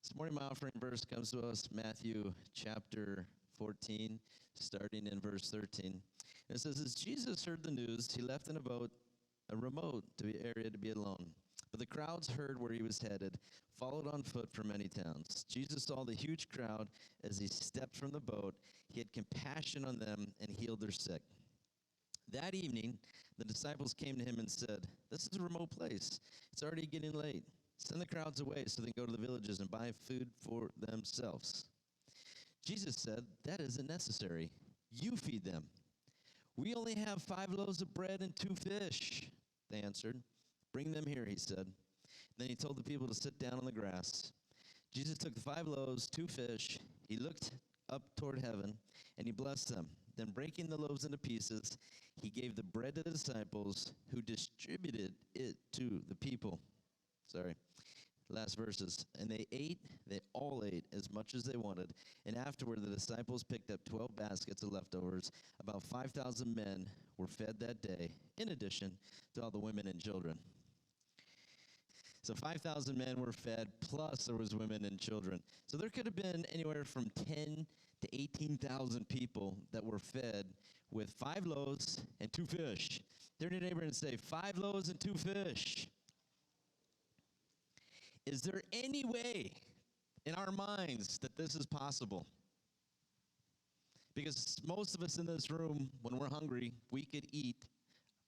This morning, my offering verse comes to us, Matthew chapter 14, starting in verse 13. And it says, as Jesus heard the news, he left in a boat, a remote area to be alone. But the crowds heard where he was headed, followed on foot from many towns. Jesus saw the huge crowd as he stepped from the boat. He had compassion on them and healed their sick. That evening, the disciples came to him and said, this is a remote place. It's already getting late. Send the crowds away so they can go to the villages and buy food for themselves. Jesus said, that isn't necessary. You feed them. We only have 5 loaves of bread and 2 fish, they answered. Bring them here, he said. Then he told the people to sit down on the grass. Jesus took the 5 loaves, 2 fish. He looked up toward heaven, and he blessed them. Then breaking the loaves into pieces, he gave the bread to the disciples, who distributed it to the people. Last verses. And they all ate as much as they wanted. And afterward, the disciples picked up 12 baskets of leftovers. About 5,000 men were fed that day, in addition to all the women and children. So 5,000 men were fed, plus there was women and children. So there could have been anywhere from 10 to 18,000 people that were fed with 5 loaves and 2 fish. Turn to your neighbor and say, 5 loaves and 2 fish. Is there any way in our minds that this is possible? Because most of us in this room, when we're hungry, we could eat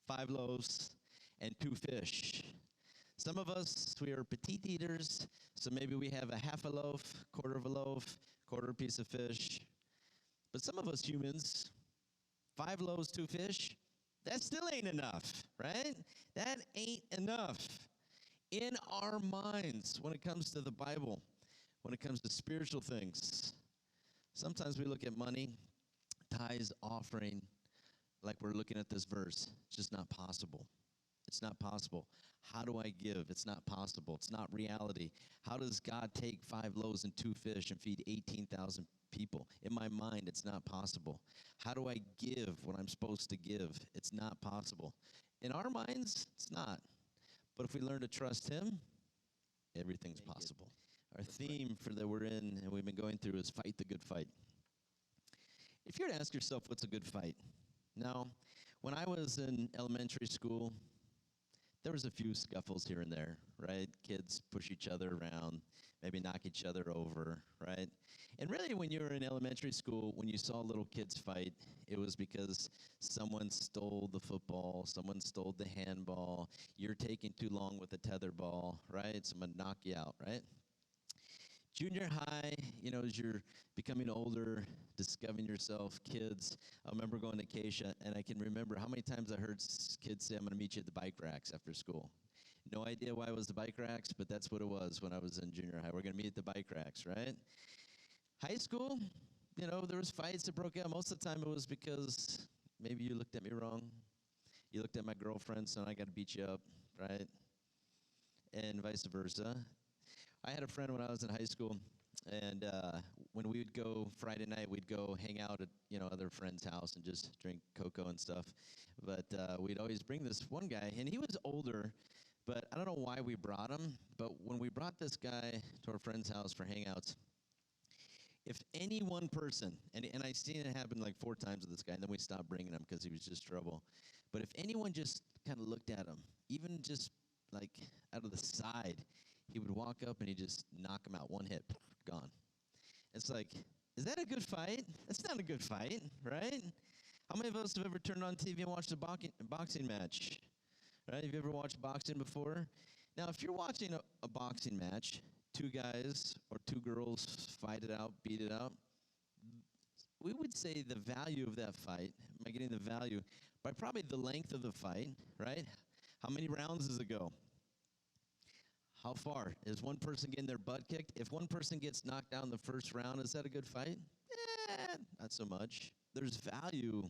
5 loaves and 2 fish. Some of us, we are petite eaters, so maybe we have a half a loaf, quarter of a loaf, quarter piece of fish. But some of us humans, 5 loaves, 2 fish, that still ain't enough, right? That ain't enough. In our minds, when it comes to the Bible, when it comes to spiritual things, sometimes we look at money, tithes, offering, like we're looking at this verse. It's just not possible. It's not possible. How do I give? It's not possible. It's not reality. How does God take 5 loaves and 2 fish and feed 18,000 people? In my mind, it's not possible. How do I give what I'm supposed to give? It's not possible. In our minds, it's not. But if we learn to trust him, everything's possible. Our theme for that we're in and we've been going through is fight the good fight. If you were to ask yourself, what's a good fight? Now, when I was in elementary school, there was a few scuffles here and there, right? Kids push each other around, maybe knock each other over, right? And really, when you were in elementary school, when you saw little kids fight, it was because someone stole the football, someone stole the handball, you're taking too long with the tether ball, right? Someone knock you out, right? Junior high, as you're becoming older, discovering yourself, kids. I remember going to Acacia, and I can remember how many times I heard kids say, I'm going to meet you at the bike racks after school. No idea why it was the bike racks, but that's what it was when I was in junior high. We're going to meet at the bike racks, right? High school, there was fights that broke out. Most of the time it was because maybe you looked at me wrong. You looked at my girlfriend, so I got to beat you up, right? And vice versa. I had a friend when I was in high school, and when we would go Friday night, we'd go hang out at other friends' house and just drink cocoa and stuff. But we'd always bring this one guy, and he was older, but I don't know why we brought him. But when we brought this guy to our friend's house for hangouts, if any one person, and I seen it happen like 4 times with this guy, and then we stopped bringing him because he was just trouble. But if anyone just kind of looked at him, even just like out of the side, he would walk up and he'd just knock him out. 1 hit, gone. It's like, is that a good fight? That's not a good fight, right? How many of us have ever turned on TV and watched a boxing match? Right? Have you ever watched boxing before? Now, if you're watching a boxing match, 2 guys or 2 girls fight it out, beat it out, we would say the value of that fight, am I getting the value, by probably the length of the fight, right? How many rounds does it go? How far? Is one person getting their butt kicked? If one person gets knocked down in the first round, is that a good fight? Not so much. There's value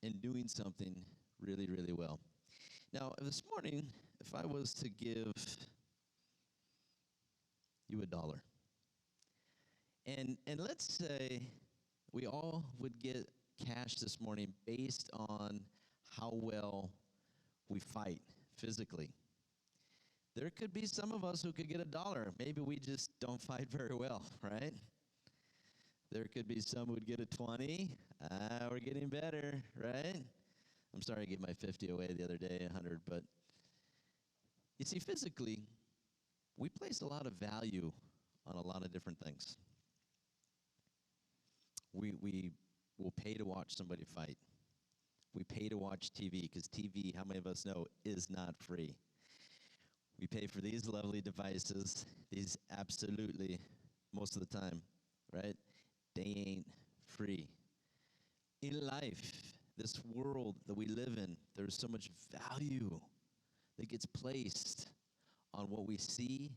in doing something really, really well. Now, this morning, if I was to give you $1, and let's say we all would get cash this morning based on how well we fight physically. There could be some of us who could get $1. Maybe we just don't fight very well, right? There could be some who would get a 20. We're getting better, right? I'm sorry I gave my 50 away the other day, 100, but you see, physically, we place a lot of value on a lot of different things. We will pay to watch somebody fight. We pay to watch TV because TV, how many of us know, is not free. We pay for these lovely devices, these absolutely, most of the time, right? They ain't free. In life, this world that we live in, there's so much value that gets placed on what we see,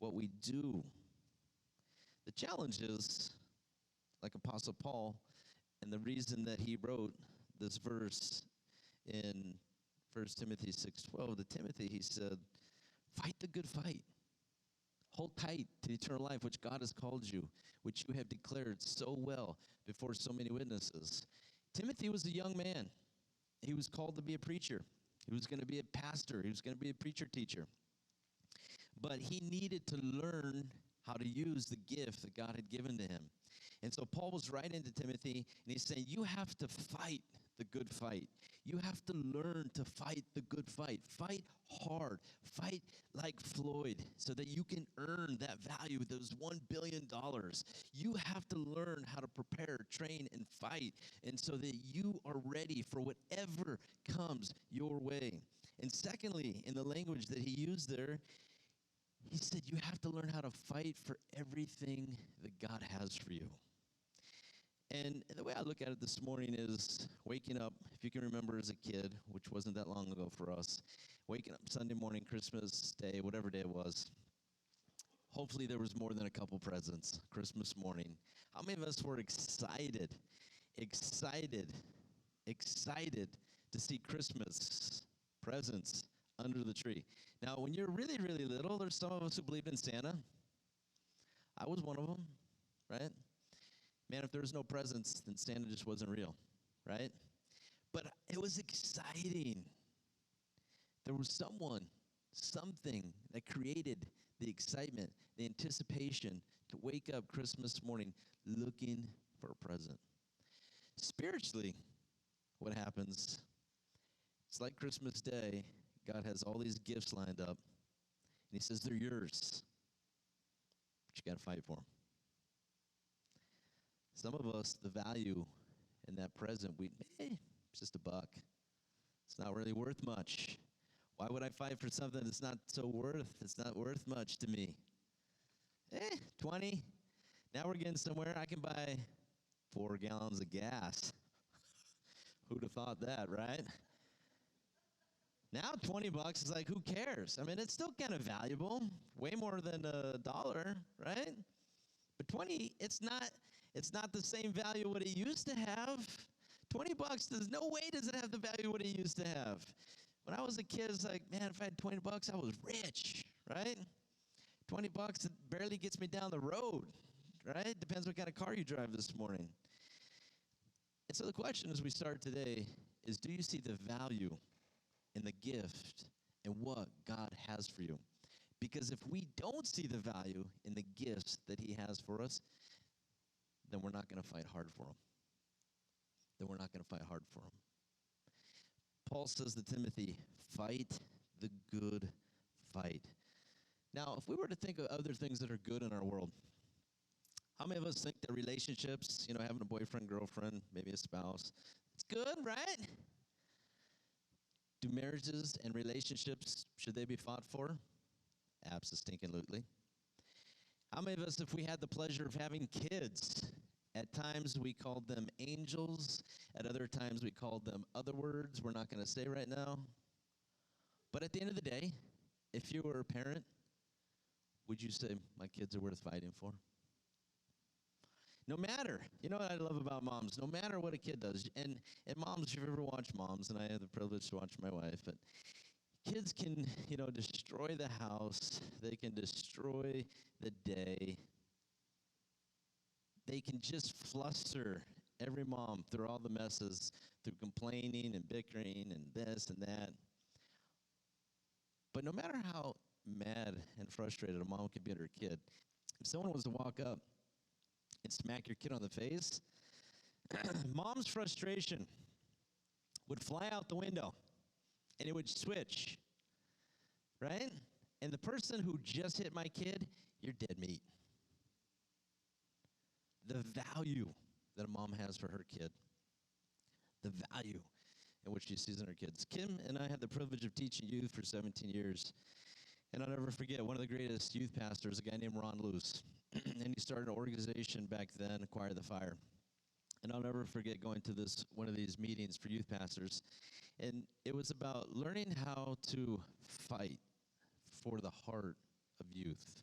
what we do. The challenge is, like Apostle Paul, and the reason that he wrote this verse in 1 Timothy 6:12, to Timothy, he said, fight the good fight. Hold tight to the eternal life which God has called you, which you have declared so well before so many witnesses. Timothy was a young man. He was called to be a preacher. He was going to be a pastor. He was going to be a preacher teacher. But he needed to learn how to use the gift that God had given to him. And so Paul was writing to Timothy, and he's saying, you have to fight the good fight. You have to learn to fight the good fight. Fight hard. Fight like Floyd so that you can earn that value, those $1 billion. You have to learn how to prepare, train, and fight, and so that you are ready for whatever comes your way. And secondly, in the language that he used there, he said you have to learn how to fight for everything that God has for you. And the way I look at it this morning is waking up, if you can remember as a kid, which wasn't that long ago for us, waking up Sunday morning, Christmas Day, whatever day it was. Hopefully there was more than a couple presents, Christmas morning. How many of us were excited to see Christmas presents under the tree? Now, when you're really, really little, there's some of us who believe in Santa. I was one of them, right? Man, if there was no presents, then Santa just wasn't real, right? But it was exciting. There was something that created the excitement, the anticipation to wake up Christmas morning looking for a present. Spiritually, what happens, it's like Christmas Day. God has all these gifts lined up, and he says they're yours, but you got to fight for them. Some of us, the value in that present, it's just $1. It's not really worth much. Why would I fight for something that's not it's not worth much to me? 20. Now we're getting somewhere. I can buy 4 gallons of gas. Who'd have thought that, right? Now $20 is like, who cares? I mean, it's still kind of valuable, way more than $1, right? But 20, it's not the same value what it used to have. $20, there's no way does it have the value what it used to have. When I was a kid, it's like, man, if I had $20, I was rich, right? $20, it barely gets me down the road, right? Depends what kind of car you drive this morning. And so the question as we start today is, do you see the value in the gift and what God has for you? Because if we don't see the value in the gifts that he has for us, then we're not going to fight hard for them. Paul says to Timothy, fight the good fight. Now, if we were to think of other things that are good in our world, how many of us think that relationships, having a boyfriend, girlfriend, maybe a spouse, it's good, right? Do marriages and relationships, should they be fought for? Abso-stinking-lutely. How many of us, if we had the pleasure of having kids, at times we called them angels, at other times we called them other words we're not going to say right now. But at the end of the day, if you were a parent, would you say, my kids are worth fighting for? No matter, you know what I love about moms, no matter what a kid does, and moms, if you've ever watched Moms, and I had the privilege to watch my wife, but kids can, destroy the house, they can destroy the day, they can just fluster every mom through all the messes, through complaining and bickering and this and that. But no matter how mad and frustrated a mom could be at her kid. If someone was to walk up and smack your kid on the face, mom's frustration would fly out the window and it would switch, right? And the person who just hit my kid, you're dead meat. The value that a mom has for her kid, the value in which she sees in her kids. Kim and I had the privilege of teaching youth for 17 years. And I'll never forget, one of the greatest youth pastors, a guy named Ron Luce. And he started an organization back then, Acquire the Fire. And I'll never forget going to one of these meetings for youth pastors. And it was about learning how to fight for the heart of youth.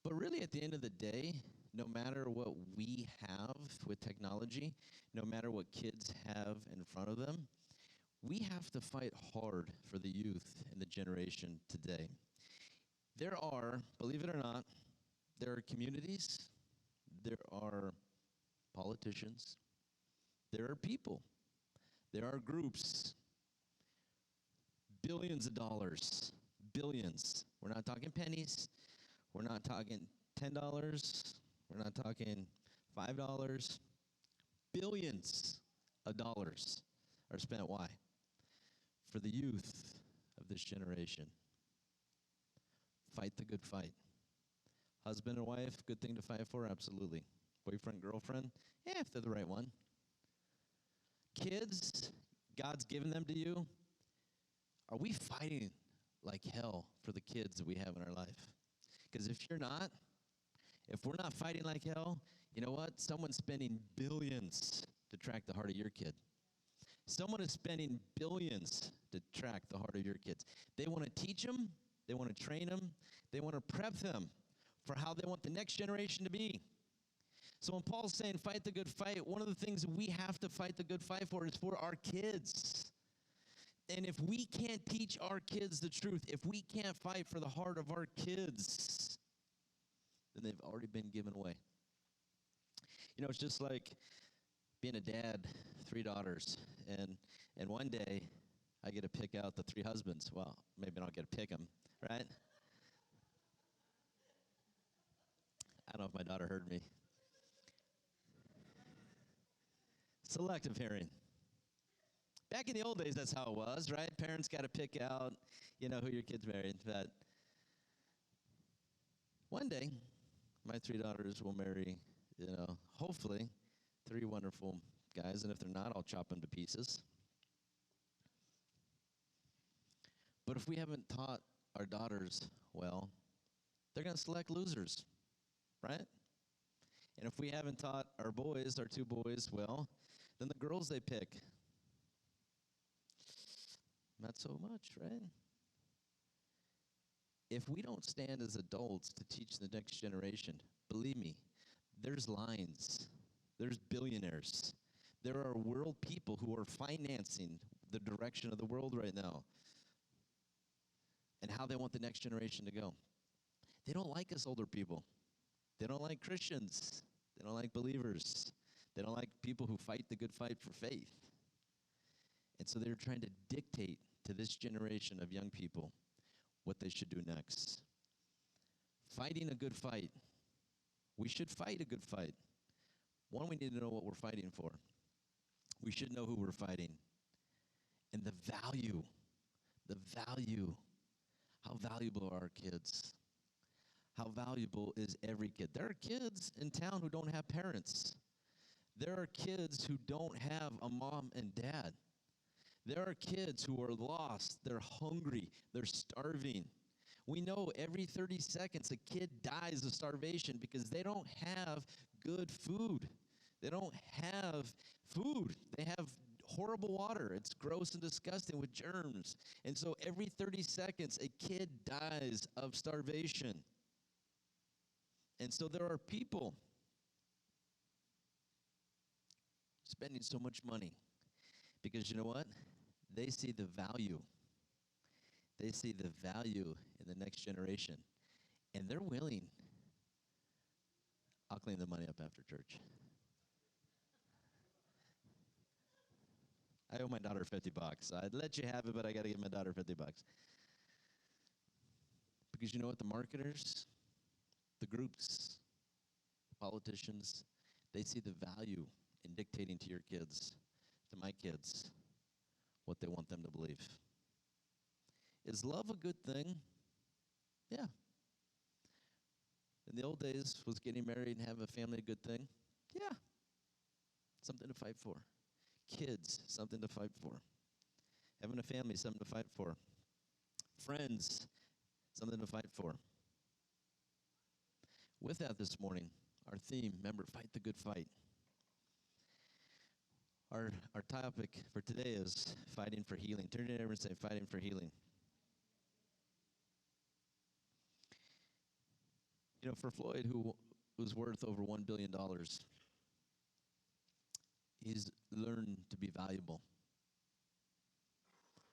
But really, at the end of the day, no matter what we have with technology, no matter what kids have in front of them, we have to fight hard for the youth and the generation today. There are, believe it or not, there are communities, there are politicians, there are people, there are groups, billions of dollars, billions. We're not talking pennies, we're not talking $10, we're not talking $5, billions of dollars are spent. Why? For the youth of this generation. Fight the good fight. Husband and wife, good thing to fight for, absolutely. Boyfriend, girlfriend, if they're the right one. Kids, God's given them to you. Are we fighting like hell for the kids that we have in our life? Because if you're not, if we're not fighting like hell, you know what? Someone's spending billions to track the heart of your kid. Someone is spending billions to track the heart of your kids. They want to teach them. They want to train them. They want to prep them for how they want the next generation to be. So when Paul's saying fight the good fight, one of the things we have to fight the good fight for is for our kids. And if we can't teach our kids the truth, if we can't fight for the heart of our kids, then they've already been given away. You know, it's just like being a dad, 3 daughters, and one day I get to pick out the 3 husbands. Well, maybe I don't get to pick them, right? I don't know if my daughter heard me. Selective hearing. Back in the old days, that's how it was, right? Parents got to pick out, who your kid's married. But one day, my 3 daughters will marry, hopefully, 3 wonderful guys. And if they're not, I'll chop them to pieces. But if we haven't taught our daughters well, they're going to select losers, right? And if we haven't taught our boys, our 2 boys, well, then the girls they pick, not so much, right? If we don't stand as adults to teach the next generation, believe me, there's lines, there's billionaires, there are world people who are financing the direction of the world right now and how they want the next generation to go. They don't like us older people. They don't like Christians. They don't like believers. They don't like people who fight the good fight for faith. And so they're trying to dictate to this generation of young people what they should do next. Fighting a good fight. We should fight a good fight. One, we need to know what we're fighting for. We should know who we're fighting. And the value, how valuable are our kids? How valuable is every kid? There are kids in town who don't have parents. There are kids who don't have a mom and dad. There are kids who are lost. They're hungry. They're starving. We know every 30 seconds a kid dies of starvation because they don't have good food. They don't have food. They have horrible water. It's gross and disgusting with germs. And so every 30 seconds a kid dies of starvation. And so there are people spending so much money because you know what? They see the value. They see the value in the next generation. And they're willing. I'll clean the money up after church. I owe my daughter $50. I'd let you have it, but I got to give my daughter $50. Because you know what? The marketers, the groups, the politicians, they see the value in dictating to your kids, to my kids, what they want them to believe. Is love a good thing? Yeah. In the old days, was getting married and having a family a good thing? Yeah. Something to fight for. Kids, something to fight for. Having a family, something to fight for. Friends, something to fight for. With that this morning, our theme, remember, fight the good fight. Our topic for today is fighting for healing. Turn to your neighbor and say, fighting for healing. You know, for Floyd, who was worth over $1 billion, he's learned to be valuable.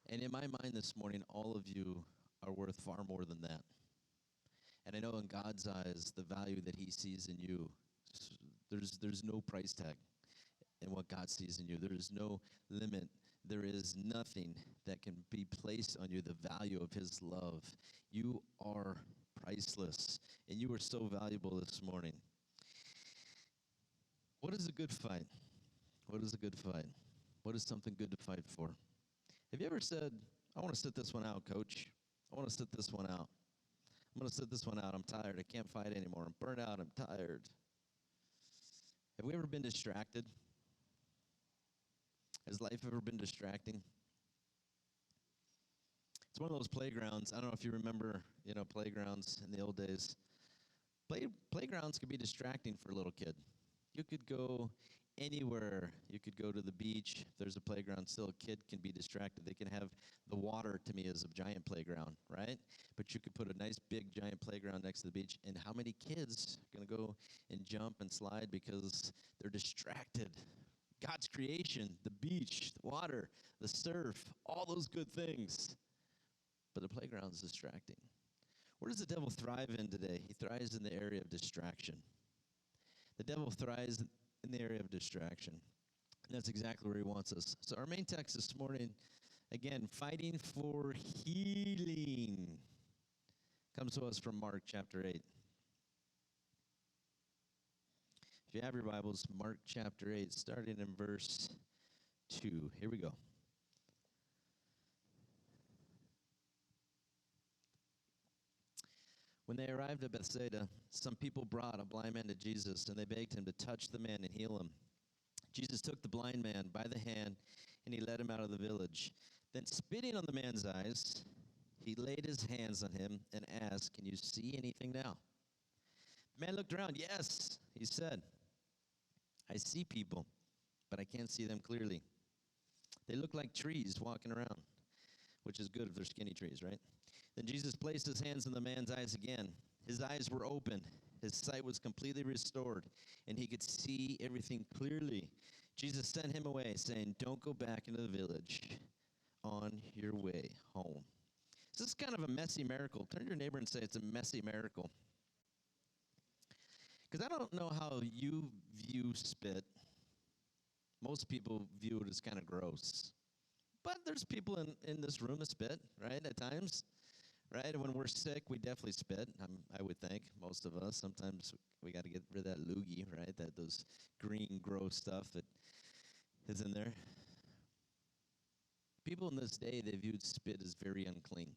And in my mind this morning, all of you are worth far more than that. And I know in God's eyes, the value that he sees in you, there's no price tag in what God sees in you. There is no limit. There is nothing that can be placed on you, the value of his love. You are priceless, and you are so valuable this morning. What is a good fight? What is a good fight? What is something good to fight for? Have you ever said, I want to sit this one out, coach. I want to sit this one out. I'm going to sit this one out. I'm tired. I can't fight anymore. I'm burnt out. I'm tired. Have we ever been distracted? Has life ever been distracting? It's one of those playgrounds. I don't know if you remember, playgrounds in the old days. Playgrounds could be distracting for a little kid. You could go anywhere. You could go to the beach. If there's a playground, still a kid can be distracted. They can have the water, to me, as a giant playground, right? But you could put a nice big giant playground next to the beach, and how many kids are going to go and jump and slide because they're distracted? God's creation, the beach, the water, the surf, all those good things. But the playground is distracting. Where does the devil thrive in today? He thrives in the area of distraction. The devil thrives in the area of distraction. And that's exactly where he wants us. So our main text this morning, again, fighting for healing, comes to us from Mark chapter 8. If you have your Bibles, Mark chapter 8, starting in verse 2. Here we go. When they arrived at Bethsaida, some people brought a blind man to Jesus, and they begged him to touch the man and heal him. Jesus took the blind man by the hand, and he led him out of the village. Then, spitting on the man's eyes, he laid his hands on him and asked, "Can you see anything now?" The man looked around. "Yes," he said. "I see people, but I can't see them clearly. They look like trees walking around," which is good if they're skinny trees, right? Then Jesus placed his hands on the man's eyes again. His eyes were open. His sight was completely restored, and he could see everything clearly. Jesus sent him away, saying, "Don't go back into the village. On your way home." So this is kind of a messy miracle. Turn to your neighbor and say, it's a messy miracle. Because I don't know how you view spit. Most people view it as kind of gross. But there's people in this room that spit, right, at times. Right? When we're sick, we definitely spit, I would think, most of us. Sometimes we got to get rid of that loogie, right? Those green, gross stuff that is in there. People in this day, they viewed spit as very unclean.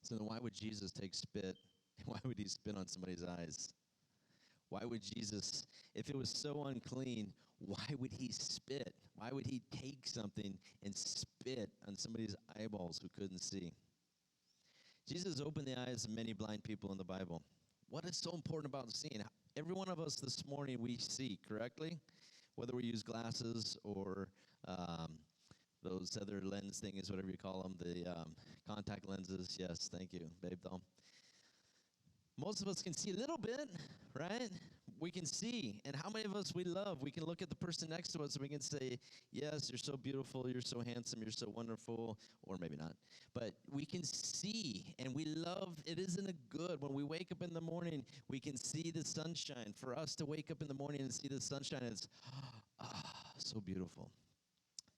So then why would Jesus take spit? Why would he spit on somebody's eyes? Why would Jesus, if it was so unclean, why would he spit? Why would he take something and spit on somebody's eyeballs who couldn't see? Jesus opened the eyes of many blind people in the Bible. What is so important about seeing? Every one of us this morning, we see correctly, whether we use glasses or those other lens things, whatever you call them, the contact lenses. Yes, thank you, babe doll. Most of us can see a little bit, right? We can see. And how many of us we love? We can look at the person next to us and we can say, "Yes, you're so beautiful, you're so handsome, you're so wonderful," or maybe not. But we can see, and we love, it isn't a good. When we wake up in the morning, we can see the sunshine. For us to wake up in the morning and see the sunshine, it's so beautiful.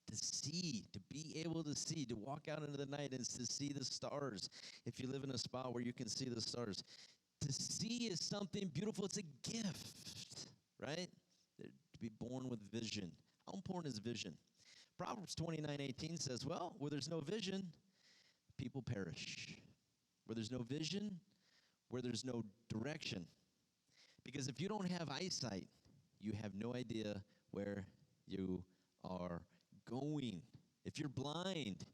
to see, to be able to see, to walk out into the night and to see the stars. If you live in a spot where you can see the stars, to see is something beautiful. It's a gift, right? To be born with vision. How important is vision? Proverbs 29:18 says, well, where there's no vision, people perish. Where there's no vision, where there's no direction. Because if you don't have eyesight, you have no idea where you are going. If you're blind,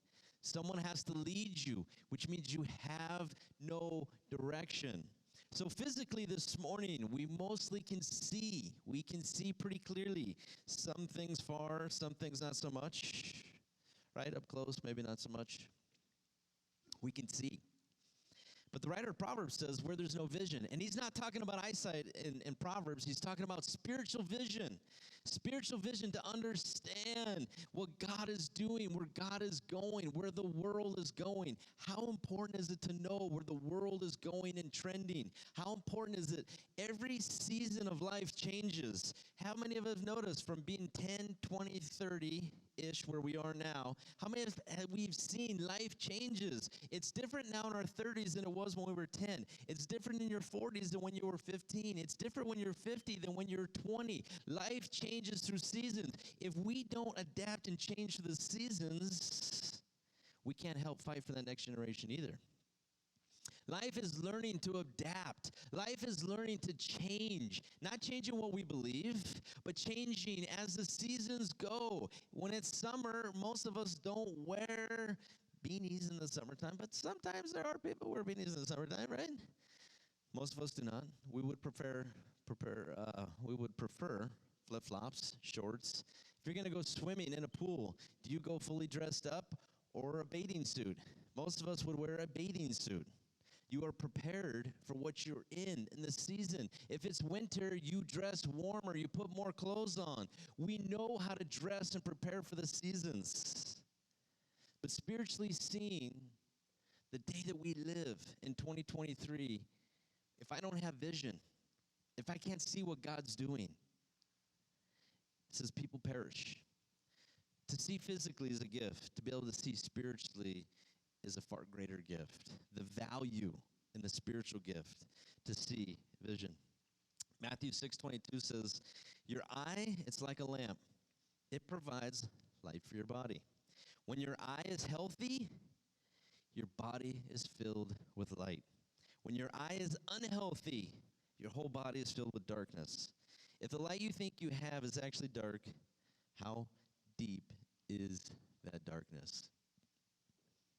someone has to lead you, which means you have no direction. So physically this morning, we mostly can see. We can see pretty clearly. Some things far, some things not so much. Right? Up close, maybe not so much. We can see. But the writer of Proverbs says where there's no vision. And he's not talking about eyesight in Proverbs. He's talking about spiritual vision. Spiritual vision to understand what God is doing, where God is going, where the world is going. How important is it to know where the world is going and trending? How important is it? Every season of life changes. How many of us have noticed from being 10, 20, 30-ish where we are now, how many have we've seen life changes? It's different now in our 30s than it was when we were 10. It's different in your 40s than when you were 15. It's different when you're 50 than when you're 20. Life changes through seasons. If we don't adapt and change to the seasons, we can't help fight for that next generation either. Life is learning to adapt. Life is learning to change. Not changing what we believe, but changing as the seasons go. When it's summer, most of us don't wear beanies in the summertime, but sometimes there are people who wear beanies in the summertime, right? Most of us do not. We would prefer flip-flops, shorts. If you're going to go swimming in a pool, do you go fully dressed up or a bathing suit? Most of us would wear a bathing suit. You are prepared for what you're in the season. If it's winter, you dress warmer, you put more clothes on. We know how to dress and prepare for the seasons. But spiritually seeing, the day that we live in 2023, if I don't have vision, if I can't see what God's doing, it says people perish. To see physically is a gift. To be able to see spiritually is a far greater gift. The value in the spiritual gift to see vision. Matthew 6:22 says, your eye, it's like a lamp. It provides light for your body. When your eye is healthy, your body is filled with light. When your eye is unhealthy, your whole body is filled with darkness. If the light you think you have is actually dark, how deep is that darkness?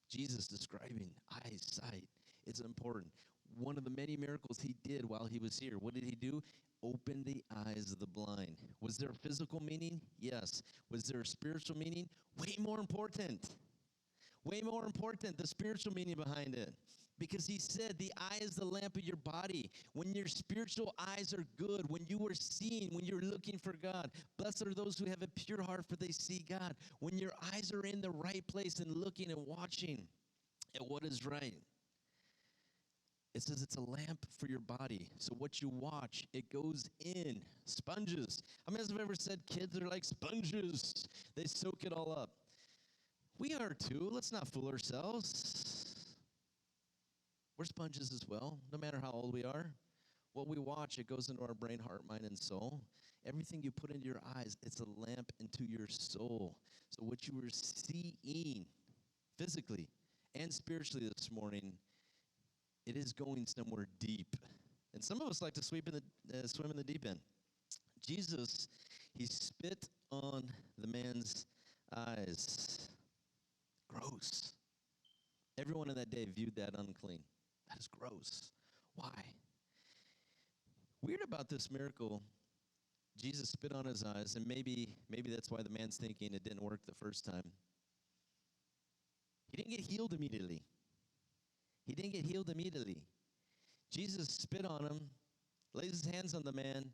Jesus describing eyesight is important. One of the many miracles he did while he was here, what did he do? Open the eyes of the blind. Was there a physical meaning? Yes. Was there a spiritual meaning? Way more important. Way more important, the spiritual meaning behind it. Because he said the eye is the lamp of your body. When your spiritual eyes are good, when you are seeing, when you're looking for God, blessed are those who have a pure heart, for they see God. When your eyes are in the right place and looking and watching at what is right, it says it's a lamp for your body. So what you watch, it goes in. Sponges. How many of us have ever said kids are like sponges? They soak it all up. We are too. Let's not fool ourselves. We're sponges as well, no matter how old we are. What we watch, it goes into our brain, heart, mind, and soul. Everything you put into your eyes, it's a lamp into your soul. So what you were seeing physically and spiritually this morning, it is going somewhere deep. And some of us like to swim in the deep end. Jesus, he spit on the man's eyes. Gross. Everyone in that day viewed that unclean. That is gross. Why? Weird about this miracle, Jesus spit on his eyes, and maybe that's why the man's thinking it didn't work the first time. He didn't get healed immediately. He didn't get healed immediately. Jesus spit on him, lays his hands on the man,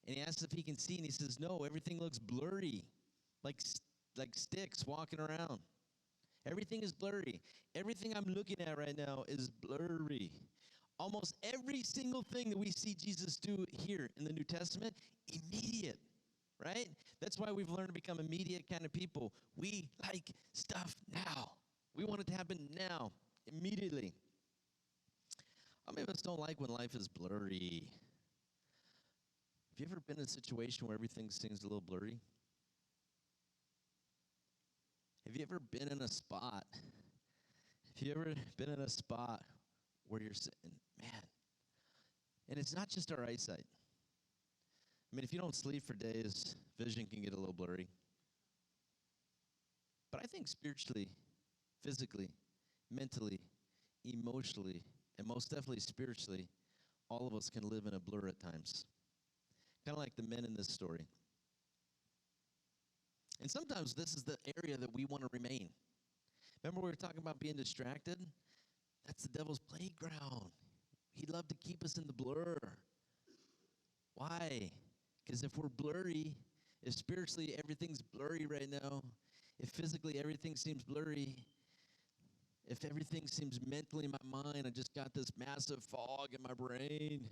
and he asks if he can see, and he says, no, everything looks blurry, like sticks walking around. Everything is blurry. Everything I'm looking at right now is blurry. Almost every single thing that we see Jesus do here in the New Testament, immediate. right? That's why we've learned to become immediate kind of people. We like stuff now. We want it to happen now, immediately. How many of us don't like when life is blurry? Have you ever been in a situation where everything seems a little blurry? Have you ever been in a spot? Have you ever been in a spot where you're saying, man, and it's not just our eyesight. I mean, if you don't sleep for days, vision can get a little blurry. But I think spiritually, physically, mentally, emotionally, and most definitely spiritually, all of us can live in a blur at times. Kind of like the men in this story. And sometimes this is the area that we want to remain. Remember we were talking about being distracted? That's the devil's playground. He'd love to keep us in the blur. Why? Because if we're blurry, if spiritually everything's blurry right now, if physically everything seems blurry, if everything seems mentally in my mind, I just got this massive fog in my brain,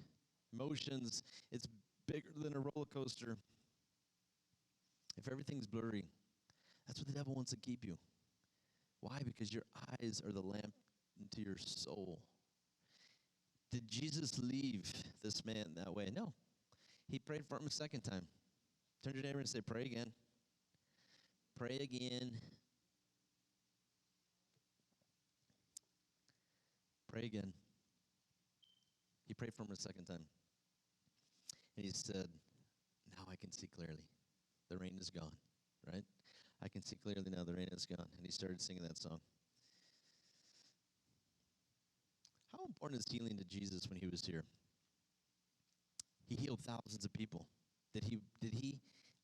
emotions, it's bigger than a roller coaster. If everything's blurry, that's what the devil wants to keep you. Why? Because your eyes are the lamp into your soul. Did Jesus leave this man that way? No. He prayed for him a second time. Turn to your neighbor and say, pray again. Pray again. Pray again. He prayed for him a second time. And he said, now I can see clearly. The rain is gone, right? I can see clearly now the rain is gone. And he started singing that song. How important is healing to Jesus when he was here? He healed thousands of people. Did he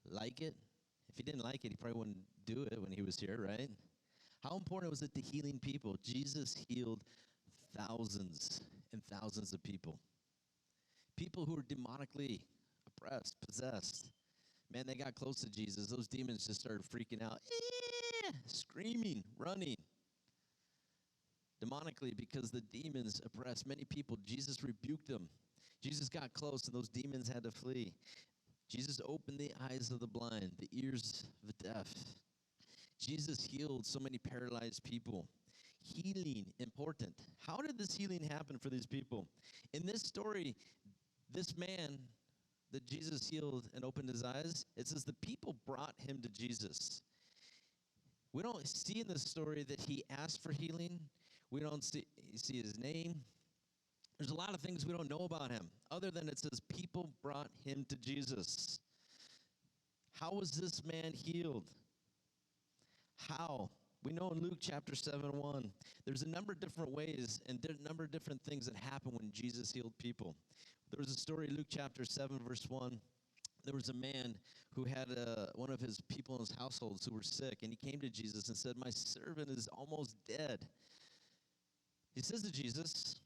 like it? If he didn't like it, he probably wouldn't do it when he was here, right? How important was it to healing people? Jesus healed thousands and thousands of people. People who were demonically oppressed, possessed. Man, they got close to Jesus. Those demons just started freaking out, screaming, running. Demonically, because the demons oppressed many people, Jesus rebuked them. Jesus got close, and those demons had to flee. Jesus opened the eyes of the blind, the ears of the deaf. Jesus healed so many paralyzed people. Healing, important. How did this healing happen for these people? In this story, this man that Jesus healed and opened his eyes, it says the people brought him to Jesus. We don't see in this story that he asked for healing. We don't see his name. There's a lot of things we don't know about him, other than it says people brought him to Jesus. How was this man healed? How? We know in Luke chapter 7:1, there's a number of different ways and a number of different things that happen when Jesus healed people. There was a story, Luke chapter 7, verse 1. There was a man who had one of his people in his households who were sick, and he came to Jesus and said, my servant is almost dead. He says to Jesus,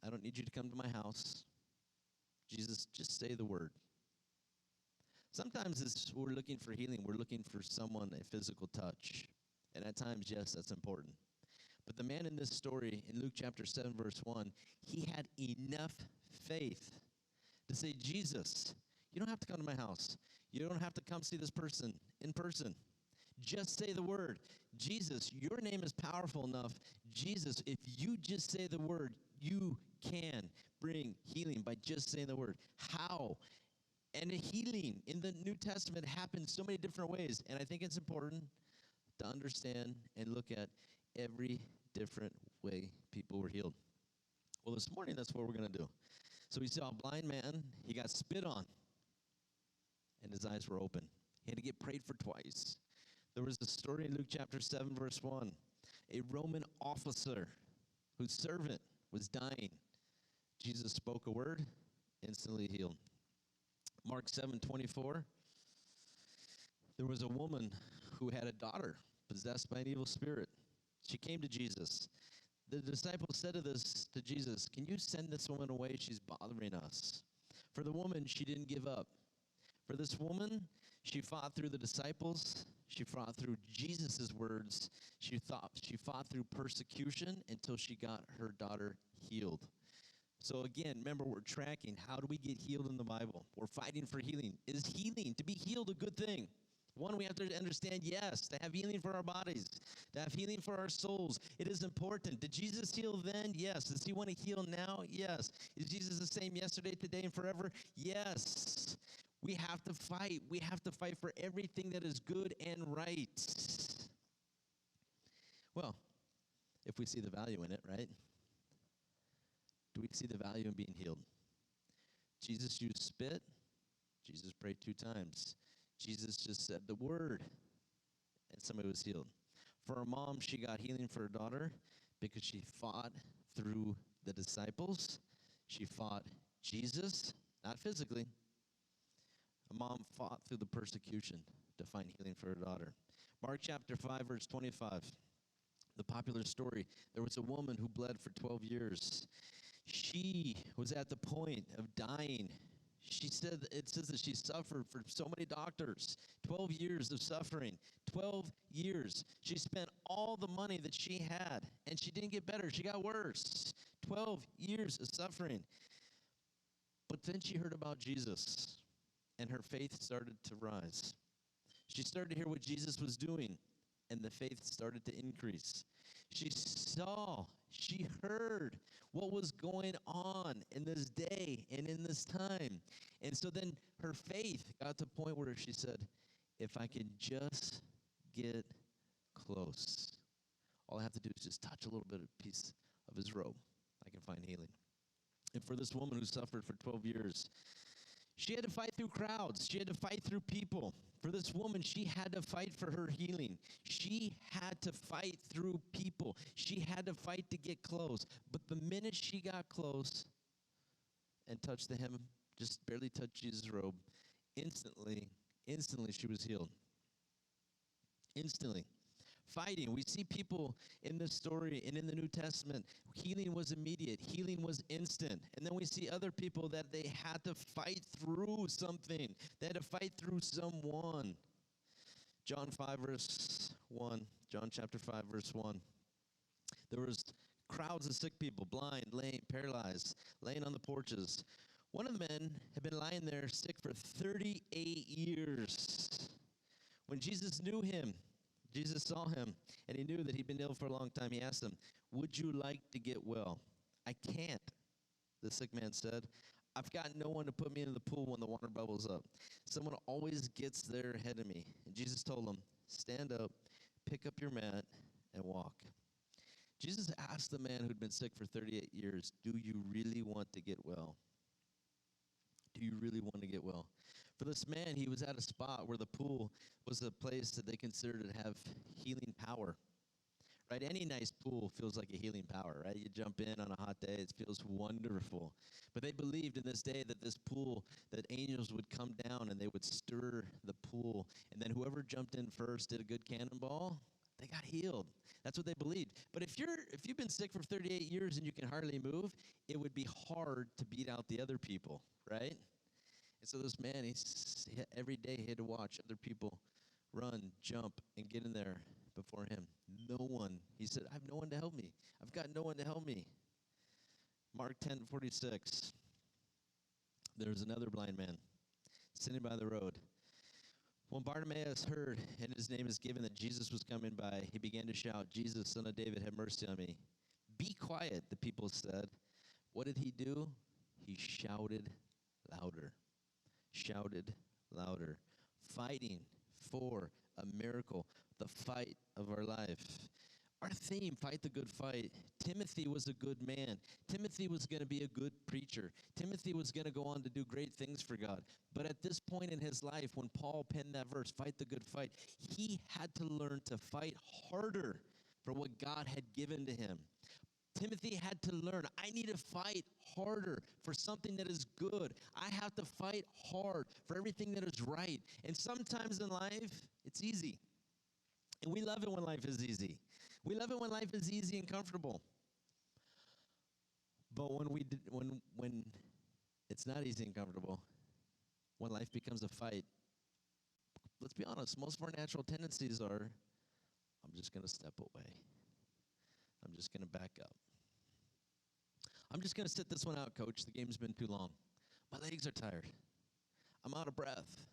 I don't need you to come to my house. Jesus, just say the word. Sometimes as we're looking for healing, we're looking for someone, a physical touch. And at times, yes, that's important. But the man in this story, in Luke chapter 7, verse 1, he had enough faith to say, Jesus, you don't have to come to my house. You don't have to come see this person in person. Just say the word. Jesus, your name is powerful enough. Jesus, if you just say the word, you can bring healing by just saying the word. How? And healing in the New Testament happens so many different ways. And I think it's important to understand and look at every different way people were healed. Well, this morning, that's what we're going to do. So we saw a blind man. He got spit on, and his eyes were open. He had to get prayed for twice. There was a story in Luke chapter 7, verse 1. A Roman officer whose servant was dying. Jesus spoke a word, instantly healed. Mark 7:24. There was a woman who had a daughter possessed by an evil spirit. She came to Jesus. The disciples said to Jesus, can you send this woman away? She's bothering us. For the woman, she didn't give up. For this woman, she fought through the disciples. She fought through Jesus' words. She fought through persecution until she got her daughter healed. So again, remember, we're tracking. How do we get healed in the Bible? We're fighting for healing. Is healing, to be healed, a good thing? One, we have to understand, yes, to have healing for our bodies, to have healing for our souls. It is important. Did Jesus heal then? Yes. Does he want to heal now? Yes. Is Jesus the same yesterday, today, and forever? Yes. We have to fight. We have to fight for everything that is good and right. Well, if we see the value in it, right? Do we see the value in being healed? Jesus used spit. Jesus prayed 2 times. Jesus just said the word, and somebody was healed. For her mom, she got healing for her daughter because she fought through the disciples. She fought Jesus, not physically. A mom fought through the persecution to find healing for her daughter. Mark chapter 5, verse 25. The popular story, there was a woman who bled for 12 years. She was at the point of dying. It says that she suffered for so many doctors. 12 years of suffering. 12 years. She spent all the money that she had, and she didn't get better. She got worse. 12 years of suffering. But then she heard about Jesus, and her faith started to rise. She started to hear what Jesus was doing, and the faith started to increase. She heard what was going on in this day and in this time. And so then her faith got to the point where she said, if I can just get close, all I have to do is just touch a little bit of piece of his robe, I can find healing. And for this woman who suffered for 12 years, she had to fight through crowds. She had to fight through people. For this woman, she had to fight for her healing. She had to fight through people. She had to fight to get close. But the minute she got close and touched the hem, just barely touched Jesus' robe, instantly she was healed. Instantly. Fighting. We see people in this story and in the New Testament, healing was immediate, healing was instant. And then we see other people that they had to fight through something. They had to fight through someone. John 5, verse 1. John chapter 5, verse 1. There was crowds of sick people, blind, lame, paralyzed, laying on the porches. One of the men had been lying there sick for 38 years. When Jesus knew him, Jesus saw him, and he knew that he'd been ill for a long time. He asked him, would you like to get well? I can't, the sick man said. I've got no one to put me into the pool when the water bubbles up. Someone always gets there ahead of me. And Jesus told him, stand up, pick up your mat, and walk. Jesus asked the man who'd been sick for 38 years, do you really want to get well? Do you really want to get well? For this man, he was at a spot where the pool was a place that they considered to have healing power, right? Any nice pool feels like a healing power, right? You jump in on a hot day, it feels wonderful. But they believed in this day that this pool, that angels would come down and they would stir the pool, and then whoever jumped in first did a good cannonball, they got healed. That's what they believed. But if you've been sick for 38 years and you can hardly move, it would be hard to beat out the other people, right? And so this man, every day he had to watch other people run, jump, and get in there before him. No one. He said, I have no one to help me. I've got no one to help me. Mark 10:46. There was another blind man sitting by the road. When Bartimaeus heard, and his name is given, that Jesus was coming by, he began to shout, Jesus, Son of David, have mercy on me. Be quiet, the people said. What did he do? He shouted louder. Shouted louder. Fighting for a miracle, the fight of our life. Our theme, fight the good fight. Timothy was a good man. Timothy was going to be a good preacher. Timothy was going to go on to do great things for God. But at this point in his life, when Paul penned that verse, fight the good fight, he had to learn to fight harder for what God had given to him. Timothy had to learn, I need to fight harder for something that is good. I have to fight hard for everything that is right. And sometimes in life, it's easy. And we love it when life is easy. We love it when life is easy and comfortable. But when it's not easy and comfortable, when life becomes a fight, let's be honest, most of our natural tendencies are, I'm just going to step away. I'm just going to back up. I'm just going to sit this one out, coach. The game's been too long. My legs are tired. I'm out of breath.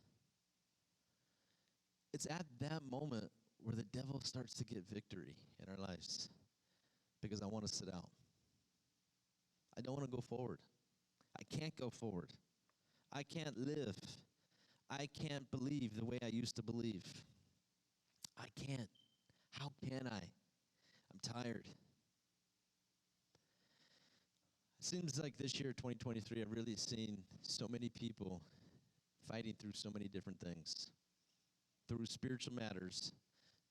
It's at that moment where the devil starts to get victory in our lives because I want to sit out. I don't want to go forward. I can't go forward. I can't live. I can't believe the way I used to believe. I can't. How can I? I'm tired. It seems like this year, 2023, I've really seen so many people fighting through so many different things. Through spiritual matters,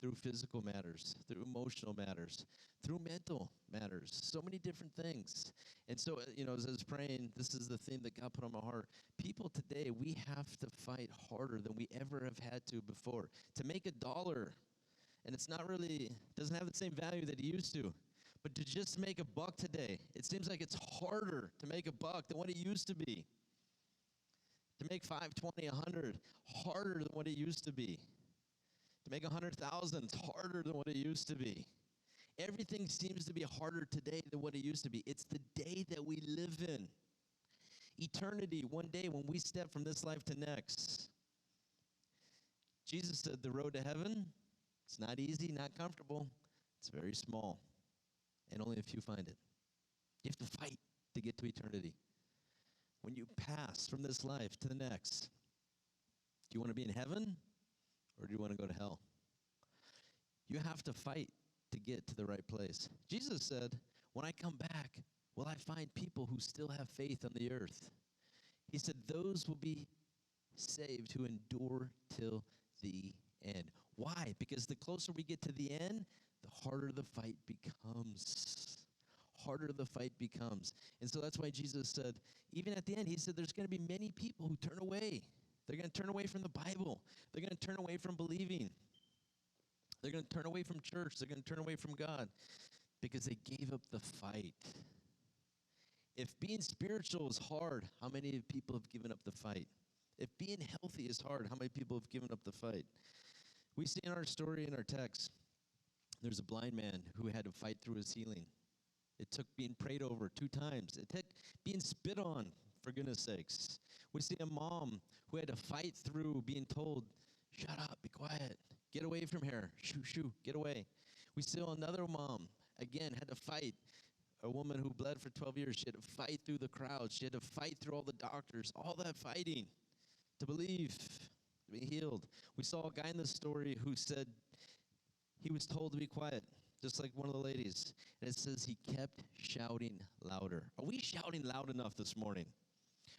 through physical matters, through emotional matters, through mental matters, so many different things. And so, as I was praying, this is the theme that God put on my heart. People today, we have to fight harder than we ever have had to before. To make $1, and it's not really, doesn't have the same value that it used to. But to just make $1 today, it seems like it's harder to make $1 than what it used to be. To make 5, 20, 100, harder than what it used to be. To make 100,000, it's harder than what it used to be. Everything seems to be harder today than what it used to be. It's the day that we live in. Eternity, one day when we step from this life to next. Jesus said the road to heaven, it's not easy, not comfortable. It's very small, and only a few find it. You have to fight to get to eternity. When you pass from this life to the next, do you want to be in heaven or do you want to go to hell? You have to fight to get to the right place. Jesus said, when I come back, will I find people who still have faith on the earth? He said, those will be saved who endure till the end. Why? Because the closer we get to the end, the harder the fight becomes. Harder the fight becomes. And so that's why Jesus said, even at the end, he said there's going to be many people who turn away. They're going to turn away from the Bible. They're going to turn away from believing. They're going to turn away from church. They're going to turn away from God because they gave up the fight. If being spiritual is hard, how many people have given up the fight? If being healthy is hard, how many people have given up the fight? We see in our story, in our text, there's a blind man who had to fight through his healing. It took being prayed over 2 times. It took being spit on, for goodness sakes. We see a mom who had to fight through being told, shut up, be quiet, get away from here, shoo, shoo, get away. We see another mom, again, had to fight. A woman who bled for 12 years, she had to fight through the crowd. She had to fight through all the doctors, all that fighting to believe, to be healed. We saw a guy in the story who said he was told to be quiet, just like one of the ladies. And it says he kept shouting louder. Are we shouting loud enough this morning?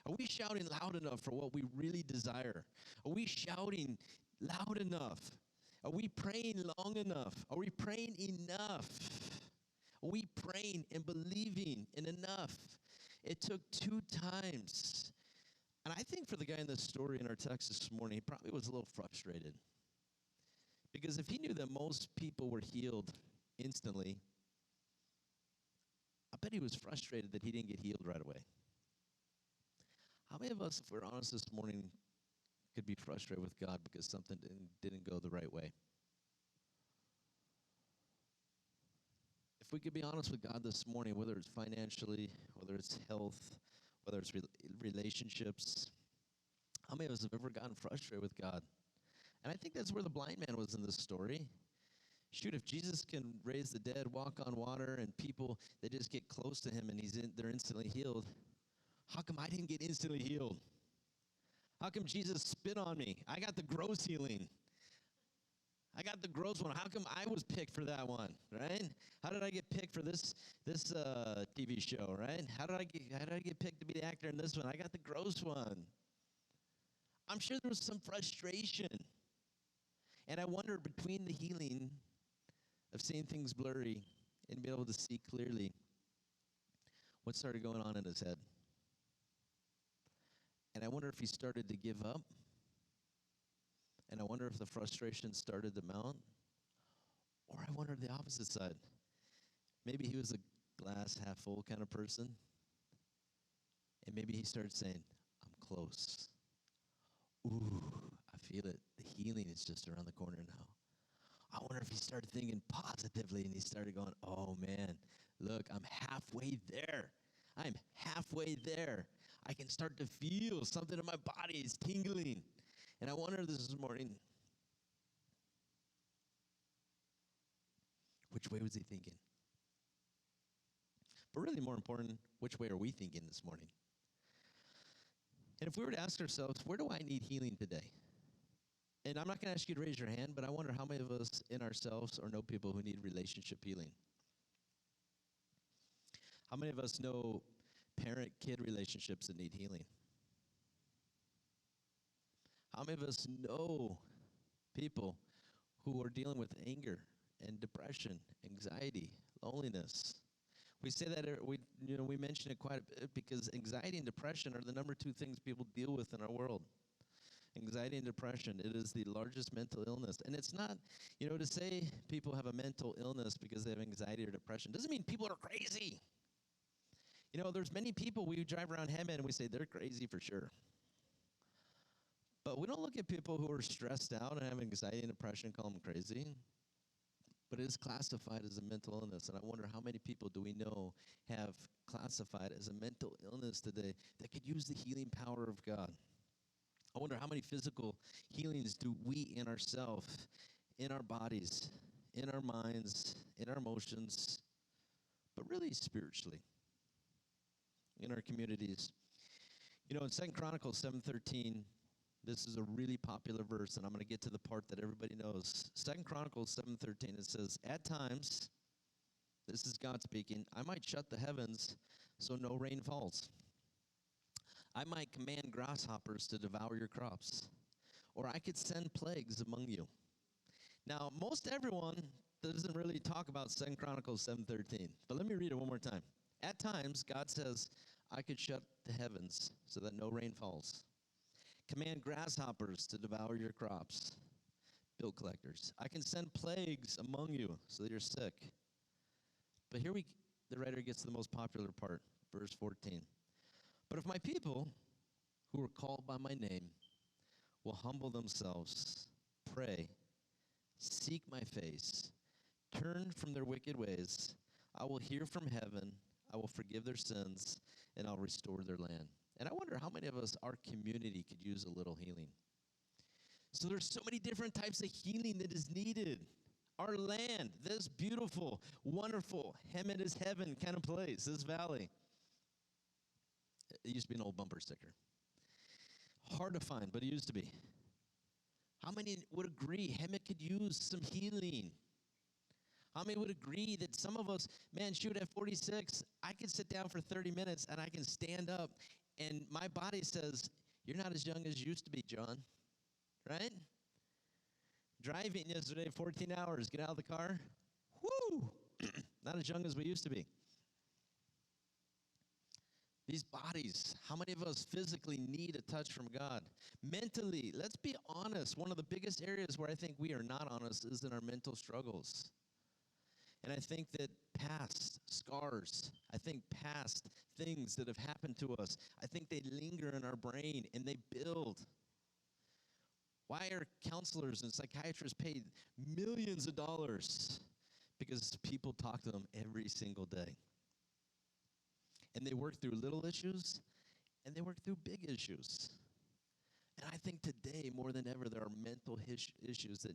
Are we shouting loud enough for what we really desire? Are we shouting loud enough? Are we praying long enough? Are we praying enough? Are we praying and believing in enough? It took 2 times. And I think for the guy in this story in our text this morning, he probably was a little frustrated. Because if he knew that most people were healed instantly, I bet he was frustrated that he didn't get healed right away. How many of us, if we're honest this morning, could be frustrated with God because something didn't go the right way? If we could be honest with God this morning, whether it's financially, whether it's health, whether it's relationships, how many of us have ever gotten frustrated with God? And I think that's where the blind man was in this story. Shoot, if Jesus can raise the dead, walk on water, and people, they just get close to him and they're instantly healed, how come I didn't get instantly healed? How come Jesus spit on me? I got the gross healing. I got the gross one. How come I was picked for that one, right? How did I get picked for this TV show, right? How did I get picked to be the actor in this one? I got the gross one. I'm sure there was some frustration. And I wonder, between the healing of seeing things blurry and being able to see clearly, what started going on in his head? And I wonder if he started to give up. And I wonder if the frustration started to mount. Or I wonder the opposite side. Maybe he was a glass half full kind of person. And maybe he started saying, I'm close. Ooh, I feel it. The healing is just around the corner now. I wonder if he started thinking positively and he started going, oh man, look, I'm halfway there. I'm halfway there. I can start to feel something in my body is tingling. And I wonder this morning, which way was he thinking? But really more important, which way are we thinking this morning? And if we were to ask ourselves, where do I need healing today? And I'm not going to ask you to raise your hand, but I wonder how many of us in ourselves or know people who need relationship healing. How many of us know parent-kid relationships that need healing? How many of us know people who are dealing with anger and depression, anxiety, loneliness? We say that we mention it quite a bit because anxiety and depression are the number 2 things people deal with in our world. Anxiety and depression, it is the largest mental illness. And it's not, to say people have a mental illness because they have anxiety or depression doesn't mean people are crazy. There's many people we drive around Hammond and we say they're crazy for sure. But we don't look at people who are stressed out and have anxiety and depression and call them crazy. But it is classified as a mental illness. And I wonder how many people do we know have classified as a mental illness today that could use the healing power of God? I wonder how many physical healings do we in ourselves, in our bodies, in our minds, in our emotions, but really spiritually, in our communities. In 2 Chronicles 7:13, this is a really popular verse, and I'm going to get to the part that everybody knows. 2 Chronicles 7:13, it says, "At times," this is God speaking, "I might shut the heavens so no rain falls. I might command grasshoppers to devour your crops, or I could send plagues among you." Now, most everyone doesn't really talk about 2 Chronicles 7:13, but let me read it one more time. At times, God says, I could shut the heavens so that no rain falls. Command grasshoppers to devour your crops, bill collectors. I can send plagues among you so that you're sick. But here the writer gets to the most popular part, verse 14. But if my people, who are called by my name, will humble themselves, pray, seek my face, turn from their wicked ways, I will hear from heaven, I will forgive their sins, and I'll restore their land. And I wonder how many of us, our community, could use a little healing. So there's so many different types of healing that is needed. Our land, this beautiful, wonderful, Hemet is heaven kind of place, this valley. It used to be an old bumper sticker. Hard to find, but it used to be. How many would agree Hemet could use some healing? How many would agree that some of us, man, shoot, at 46, I can sit down for 30 minutes and I can stand up and my body says, you're not as young as you used to be, John, right? Driving yesterday, 14 hours, get out of the car, whoo, not as young as we used to be. These bodies, how many of us physically need a touch from God? Mentally, let's be honest, one of the biggest areas where I think we are not honest is in our mental struggles. And I think that past scars, I think past things that have happened to us, I think they linger in our brain and they build. Why are counselors and psychiatrists paid millions of dollars? Because people talk to them every single day. And they work through little issues, and they work through big issues. And I think today, more than ever, there are mental issues that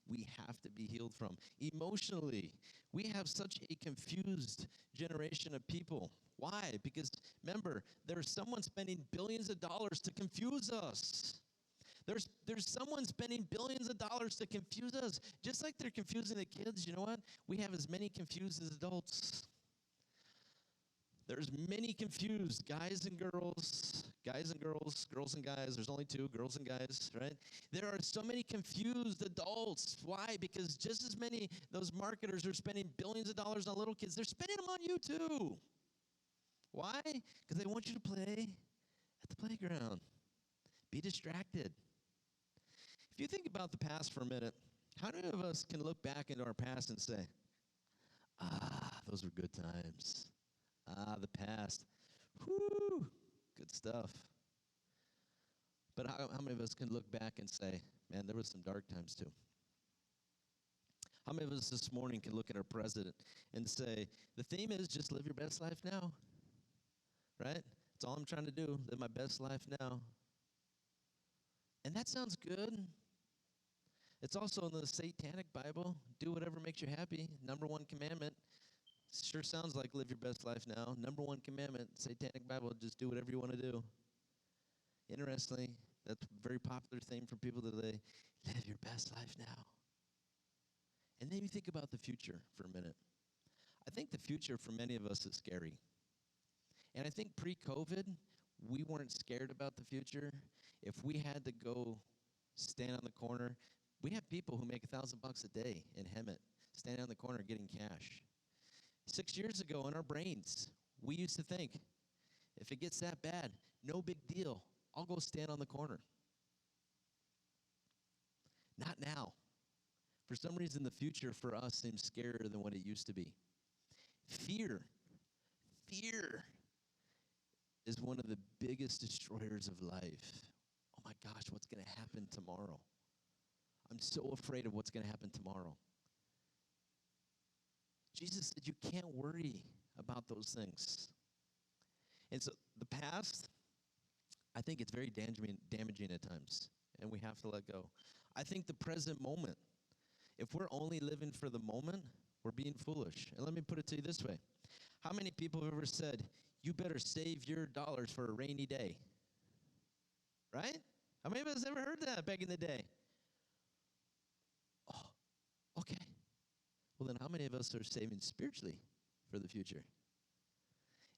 we have to be healed from. Emotionally, we have such a confused generation of people. Why? Because, remember, there's someone spending billions of dollars to confuse us. There's someone spending billions of dollars to confuse us. Just like they're confusing the kids, you know what? We have as many confused as adults. There's many confused guys and girls, girls and guys. There's only 2, girls and guys, right? There are so many confused adults. Why? Because just as many, those marketers are spending billions of dollars on little kids, they're spending them on you too. Why? Because they want you to play at the playground. Be distracted. If you think about the past for a minute, how many of us can look back into our past and say, those were good times. The past. Whoo, good stuff. But how many of us can look back and say, man, there was some dark times too? How many of us this morning can look at our president and say, the theme is just live your best life now? right? That's all I'm trying to do, live my best life now. And that sounds good. It's also in the Satanic Bible. Do whatever makes you happy. Number one commandment. Sure sounds like live your best life now. Number one commandment, Satanic Bible, just do whatever you want to do. Interestingly, that's a very popular thing for people today. Live your best life now. And then you think about the future for a minute. I think the future for many of us is scary. And I think pre-COVID, we weren't scared about the future. If we had to go stand on the corner, we have people who make $1,000 a day in Hemet, standing on the corner getting cash. 6 years ago in our brains, we used to think, if it gets that bad, no big deal. I'll go stand on the corner. Not now. For some reason, the future for us seems scarier than what it used to be. Fear is one of the biggest destroyers of life. Oh my gosh, what's going to happen tomorrow? I'm so afraid of what's going to happen tomorrow. Jesus said you can't worry about those things. And so the past, I think it's very damaging at times, and we have to let go. I think the present moment, if we're only living for the moment, we're being foolish. And let me put it to you this way. How many people have ever said, you better save your dollars for a rainy day? Right? How many of us ever heard that back in the day? Oh, okay. Well, then how many of us are saving spiritually for the future?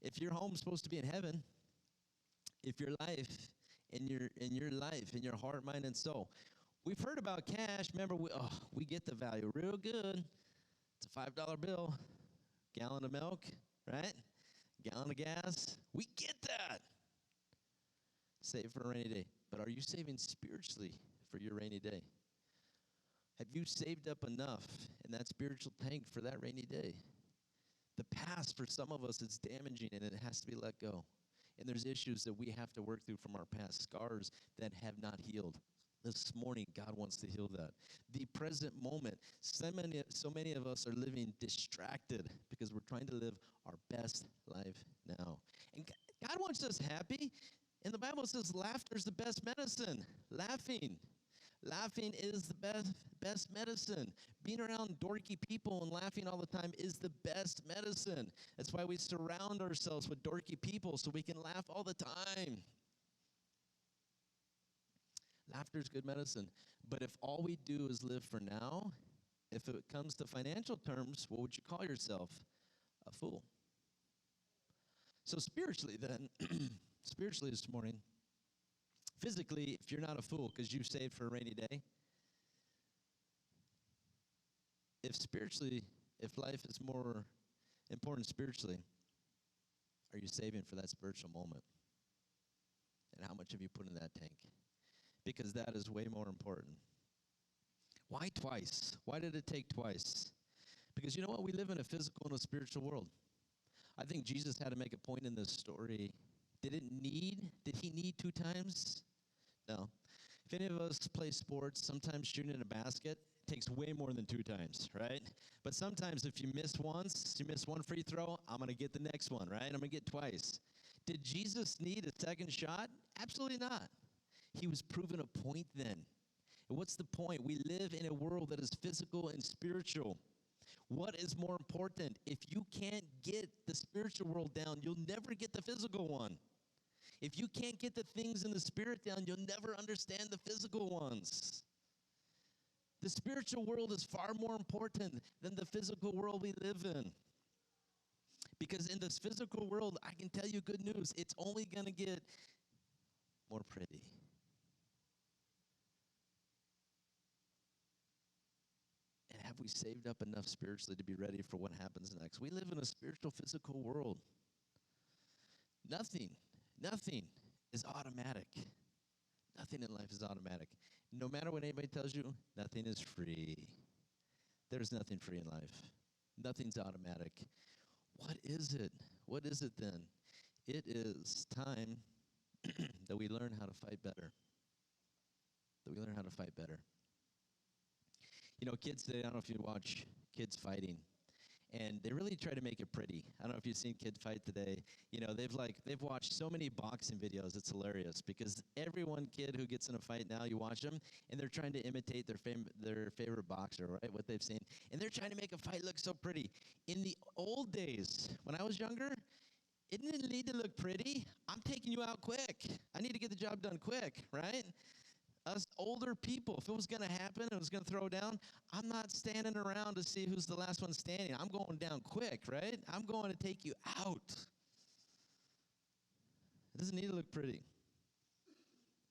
If your home's supposed to be in heaven, if your life, in your heart, mind, and soul. We've heard about cash. Remember, we get the value real good. It's a $5 bill, gallon of milk, right? Gallon of gas. We get that. Save for a rainy day. But are you saving spiritually for your rainy day? Have you saved up enough in that spiritual tank for that rainy day? The past, for some of us, is damaging, and it has to be let go. And there's issues that we have to work through from our past, scars that have not healed. This morning, God wants to heal that. The present moment, so many of us are living distracted because we're trying to live our best life now. And God wants us happy. And the Bible says laughter is the best medicine. Laughing is the best medicine. Being around dorky people and laughing all the time is the best medicine. That's why we surround ourselves with dorky people so we can laugh all the time. Laughter is good medicine. But if all we do is live for now, if it comes to financial terms, what would you call yourself? A fool. So spiritually then, spiritually this morning, physically, if you're not a fool because you saved for a rainy day, if life is more important spiritually, are you saving for that spiritual moment? And how much have you put in that tank? Because that is way more important. Why twice? Why did it take twice? Because you know what? We live in a physical and a spiritual world. I think Jesus had to make a point in this story. Did he need 2 times? No. If any of us play sports, sometimes shooting in a basket takes way more than 2 times, right? But sometimes if you miss once, you miss one free throw, I'm going to get the next one, right? I'm going to get twice. Did Jesus need a second shot? Absolutely not. He was proving a point then. And what's the point? We live in a world that is physical and spiritual. What is more important? If you can't get the spiritual world down, you'll never get the physical one. If you can't get the things in the spirit down, you'll never understand the physical ones. The spiritual world is far more important than the physical world we live in. Because in this physical world, I can tell you good news, it's only going to get more pretty. And have we saved up enough spiritually to be ready for what happens next? We live in a spiritual, physical world. Nothing is automatic. Nothing in life is automatic. No matter what anybody tells you, nothing is free. There's nothing free in life. Nothing's automatic. What is it? What is it then? It is time that we learn how to fight better. That we learn how to fight better. You know, kids today, I don't know if you watch kids fighting. and they really try to make it pretty. I don't know if you've seen kids fight today. You know, they've watched so many boxing videos. It's hilarious because every one kid who gets in a fight now, you watch them, and they're trying to imitate their favorite boxer, right? What they've seen, and they're trying to make a fight look so pretty. In the old days, when I was younger, it didn't need to look pretty. I'm taking you out quick. I need to get the job done quick, right? Us older people, if it was going to happen, it was going to throw down, I'm not standing around to see who's the last one standing. I'm going down quick, right? I'm going to take you out. It doesn't need to look pretty.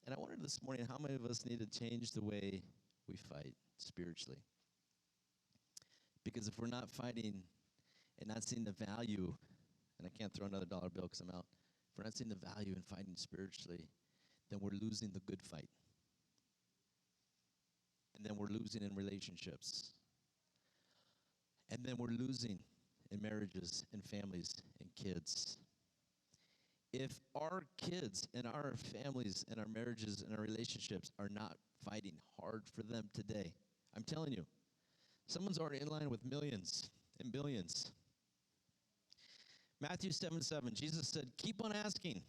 And I wondered this morning how many of us need to change the way we fight spiritually. Because if we're not fighting and not seeing the value, and I can't throw another dollar bill because I'm out, if we're not seeing the value in fighting spiritually, then we're losing the good fight. And then we're losing in relationships. And then we're losing in marriages and families and kids. If our kids and our families and our marriages and our relationships are not fighting hard for them today, I'm telling you, someone's already in line with millions and billions. Matthew 7:7, Jesus said, keep on asking.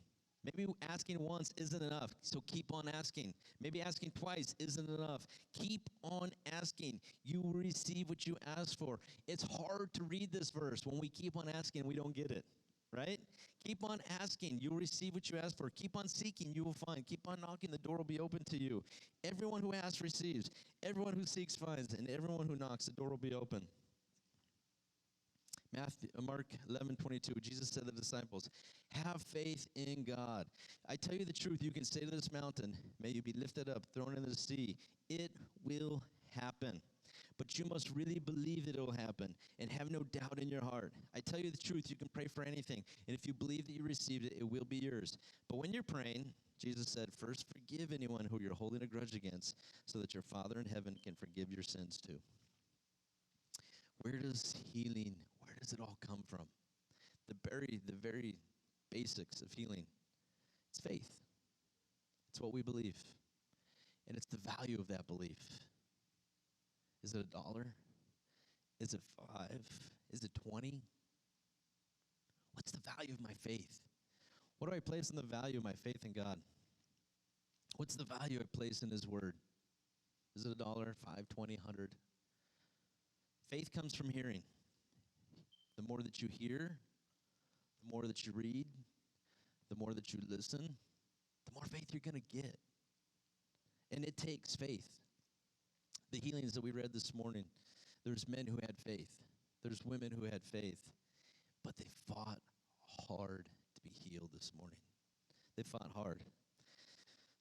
Maybe asking once isn't enough, so keep on asking. Maybe asking twice isn't enough. Keep on asking. You will receive what you ask for. It's hard to read this verse. When we keep on asking, we don't get it, right? Keep on asking. You'll receive what you ask for. Keep on seeking. You will find. Keep on knocking. The door will be open to you. Everyone who asks receives. Everyone who seeks finds. And everyone who knocks, the door will be open. Mark 11:22, Jesus said to the disciples, have faith in God. I tell you the truth, you can say to this mountain, may you be lifted up, thrown into the sea. It will happen. But you must really believe that it will happen and have no doubt in your heart. I tell you the truth, you can pray for anything. And if you believe that you received it, it will be yours. But when you're praying, Jesus said, first forgive anyone who you're holding a grudge against so that your Father in heaven can forgive your sins too. Where does it all come from? The very basics of healing. It's faith. It's what we believe. And it's the value of that belief. Is it $1? Is it 5? Is it 20? What's the value of my faith? What do I place in the value of my faith in God? What's the value I place in His Word? Is it $1, 5, 20, 100? Faith comes from hearing. The more that you hear, the more that you read, the more that you listen, the more faith you're going to get. And it takes faith. The healings that we read this morning, there's men who had faith. There's women who had faith. But they fought hard to be healed this morning. They fought hard.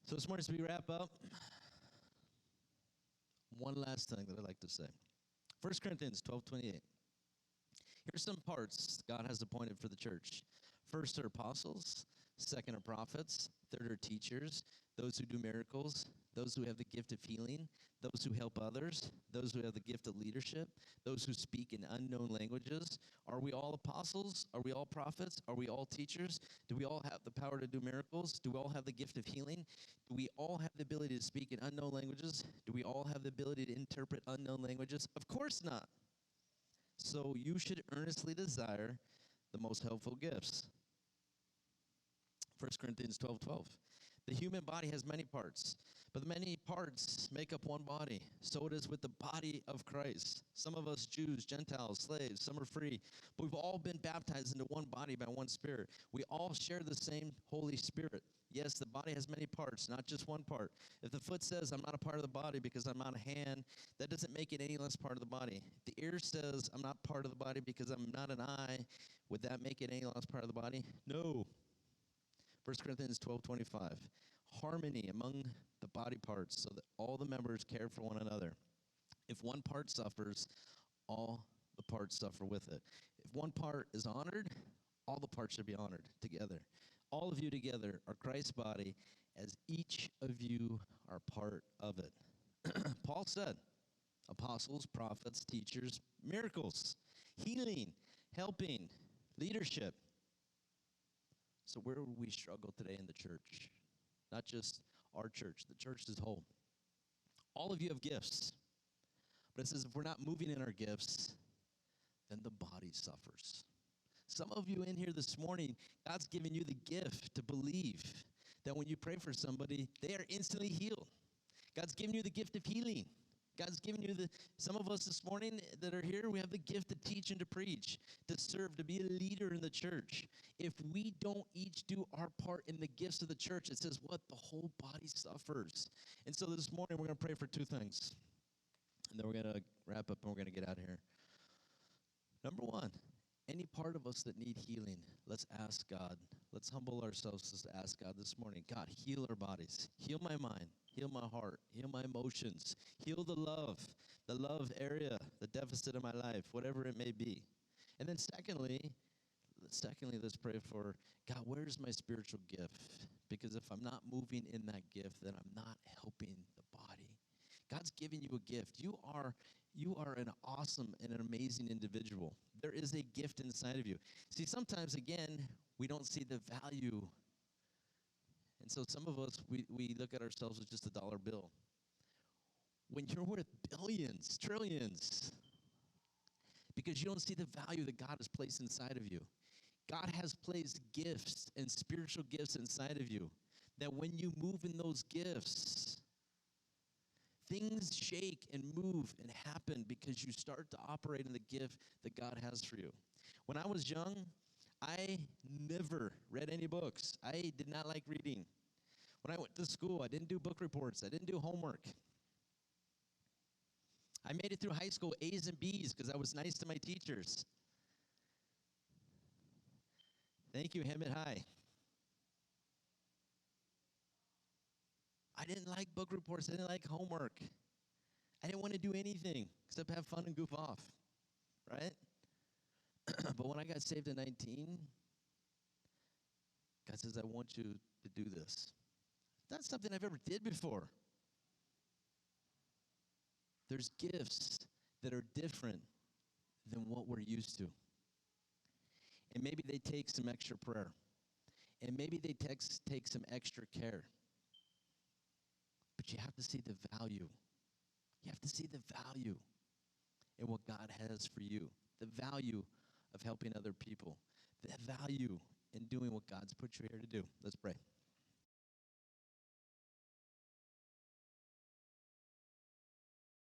So this morning, as we wrap up, one last thing that I'd like to say. 1 Corinthians 12:28. Here's some parts God has appointed for the church. First are apostles, second are prophets, third are teachers, those who do miracles, those who have the gift of healing, those who help others, those who have the gift of leadership, those who speak in unknown languages. Are we all apostles? Are we all prophets? Are we all teachers? Do we all have the power to do miracles? Do we all have the gift of healing? Do we all have the ability to speak in unknown languages? Do we all have the ability to interpret unknown languages? Of course not. So you should earnestly desire the most helpful gifts. 1 Corinthians 12:12. The human body has many parts, but the many parts make up one body. So it is with the body of Christ. Some of us Jews, Gentiles, slaves, some are free, but we've all been baptized into one body by one Spirit. We all share the same Holy Spirit. Yes, the body has many parts, not just one part. If the foot says, I'm not a part of the body because I'm not a hand, that doesn't make it any less part of the body. If the ear says, I'm not part of the body because I'm not an eye, would that make it any less part of the body? No. 1 Corinthians 12:25. Harmony among the body parts so that all the members care for one another. If one part suffers, all the parts suffer with it. If one part is honored, all the parts should be honored together. All of you together are Christ's body, as each of you are part of it. Paul said, apostles, prophets, teachers, miracles, healing, helping, leadership. So where would we struggle today in the church? Not just our church, the church as a whole. All of you have gifts. But it says if we're not moving in our gifts, then the body suffers. Some of you in here this morning, God's given you the gift to believe that when you pray for somebody, they are instantly healed. God's given you the gift of healing. God's given you some of us this morning that are here, we have the gift to teach and to preach, to serve, to be a leader in the church. If we don't each do our part in the gifts of the church, it says what? The whole body suffers. And so this morning, we're going to pray for two things. And then we're going to wrap up and we're going to get out of here. Number one, any part of us that need healing, let's ask God. Let's humble ourselves to ask God this morning. God, heal our bodies. Heal my mind. Heal my heart. Heal my emotions. Heal the love area, the deficit of my life, whatever it may be. And then secondly, let's pray for, God, where's my spiritual gift? Because if I'm not moving in that gift, then I'm not helping the body. God's giving you a gift. You are an awesome and an amazing individual. There is a gift inside of you. See, sometimes, again, we don't see the value. And so some of us, we look at ourselves as just a dollar bill. When you're worth billions, trillions, because you don't see the value that God has placed inside of you. God has placed gifts and spiritual gifts inside of you that when you move in those gifts, things shake and move and happen because you start to operate in the gift that God has for you. When I was young, I never read any books. I did not like reading. When I went to school, I didn't do book reports. I didn't do homework. I made it through high school A's and B's because I was nice to my teachers. Thank you, Hemet High. I didn't like book reports. I didn't like homework. I didn't want to do anything except have fun and goof off, right? But when I got saved at 19, God says, I want you to do this. It's not something I've ever did before. There's gifts that are different than what we're used to. And maybe they take some extra prayer. And maybe they take some extra care. But you have to see the value. You have to see the value in what God has for you. The value of helping other people. The value in doing what God's put you here to do. Let's pray.